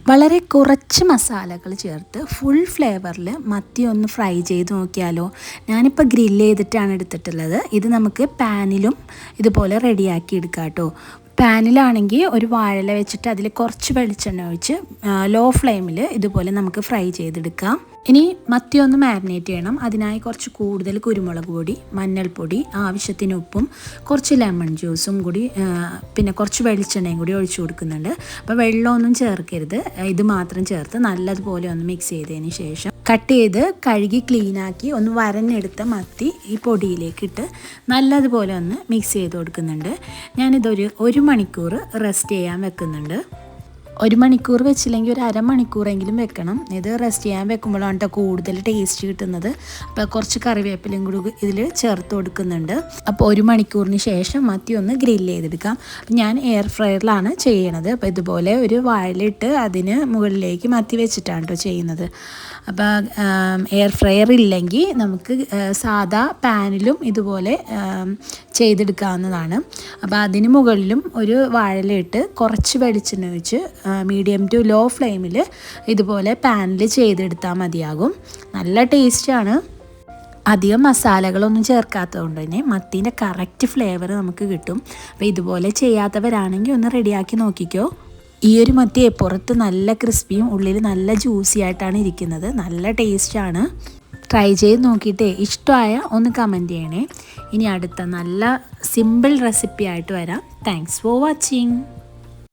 വളരെ കുറച്ച് മസാലകൾ ചേർത്ത് ഫുൾ ഫ്ലേവറിൽ മത്തി ഒന്ന് ഫ്രൈ ചെയ്ത് നോക്കിയാലോ. ഞാനിപ്പോൾ ഗ്രില്ല് ചെയ്തിട്ടാണ് എടുത്തിട്ടുള്ളത്. ഇത് നമുക്ക് പാനിലും ഇതുപോലെ റെഡിയാക്കി എടുക്കാം കേട്ടോ. പാനിലാണെങ്കിൽ ഒരു വാഴയില വെച്ചിട്ട് അതിൽ കുറച്ച് വെളിച്ചെണ്ണ ഒഴിച്ച് ലോ ഫ്ലെയിമിൽ ഇതുപോലെ നമുക്ക് ഫ്രൈ ചെയ്തെടുക്കാം. ഇനി മത്തി ഒന്ന് മാരിനേറ്റ് ചെയ്യണം. അതിനായി കുറച്ച് കൂടുതൽ കുരുമുളക് പൊടി, മഞ്ഞൾപ്പൊടി, ആവശ്യത്തിന് ഉപ്പും കുറച്ച് ലെമൺ ജ്യൂസും കൂടി പിന്നെ കുറച്ച് വെളിച്ചെണ്ണയും കൂടി ഒഴിച്ചു കൊടുക്കുന്നുണ്ട്. അപ്പോൾ വെള്ളമൊന്നും ചേർക്കരുത്, ഇത് മാത്രം ചേർത്ത് നല്ലതുപോലെ ഒന്ന് മിക്സ് ചെയ്തതിന് ശേഷം കട്ട് ചെയ്ത് കഴുകി ക്ലീനാക്കി ഒന്ന് വരഞ്ഞെടുത്ത മത്തി ഈ പൊടിയിലേക്ക് ഇട്ട് നല്ലതുപോലെ ഒന്ന് മിക്സ് ചെയ്ത് കൊടുക്കുന്നുണ്ട്. ഞാനിതൊരു 1 മണിക്കൂർ റെസ്റ്റ് ചെയ്യാൻ വെക്കുന്നുണ്ട്. 1 മണിക്കൂർ വെച്ചില്ലെങ്കിൽ ഒരു അരമണിക്കൂറെങ്കിലും വെക്കണം. ഇത് റെസ്റ്റ് ചെയ്യാൻ വെക്കുമ്പോഴാണ് കേട്ടോ കൂടുതൽ ടേസ്റ്റ് കിട്ടുന്നത്. അപ്പോൾ കുറച്ച് കറിവേപ്പിലയും കൂടി ഇതിൽ ചേർത്ത് കൊടുക്കുന്നുണ്ട്. അപ്പോൾ 1 മണിക്കൂറിന് ശേഷം മത്തി ഒന്ന് ഗ്രില്ല് ചെയ്തെടുക്കാം. ഞാൻ എയർ ഫ്രയറിലാണ് ചെയ്യണത്. അപ്പോൾ ഇതുപോലെ ഒരു വാഴയിലിട്ട് അതിന് മുകളിലേക്ക് മത്തി വെച്ചിട്ടാണ് കേട്ടോ ചെയ്യുന്നത്. അപ്പോൾ എയർ ഫ്രയർ ഇല്ലെങ്കിൽ നമുക്ക് സാധാ പാനിലും ഇതുപോലെ ചെയ്തെടുക്കാവുന്നതാണ്. അപ്പോൾ അതിന് മുകളിലും ഒരു വാഴയിലിട്ട് കുറച്ച് വെളിച്ചെണ്ണ ഒഴിച്ച് മീഡിയം ടു ലോ ഫ്ലെയിമിൽ ഇതുപോലെ പാനിൽ ചെയ്തെടുത്താൽ മതിയാകും. നല്ല ടേസ്റ്റാണ്. അധികം മസാലകളൊന്നും ചേർക്കാത്തതുകൊണ്ട് തന്നെ മത്തീൻ്റെ കറക്റ്റ് ഫ്ലേവർ നമുക്ക് കിട്ടും. അപ്പോൾ ഇതുപോലെ ചെയ്യാത്തവരാണെങ്കിൽ ഒന്ന് റെഡിയാക്കി നോക്കിക്കോ. ഈ ഒരു മത്തി പുറത്ത് നല്ല ക്രിസ്പിയും ഉള്ളിൽ നല്ല ജ്യൂസി ആയിട്ടാണ് ഇരിക്കുന്നത്. നല്ല ടേസ്റ്റാണ്. ട്രൈ ചെയ്ത് നോക്കിയിട്ട് ഇഷ്ടമായ ഒന്ന് കമൻറ്റ് ചെയ്യണേ. ഇനി അടുത്ത നല്ല സിമ്പിൾ റെസിപ്പി ആയിട്ട് വരാം. Thanks for watching.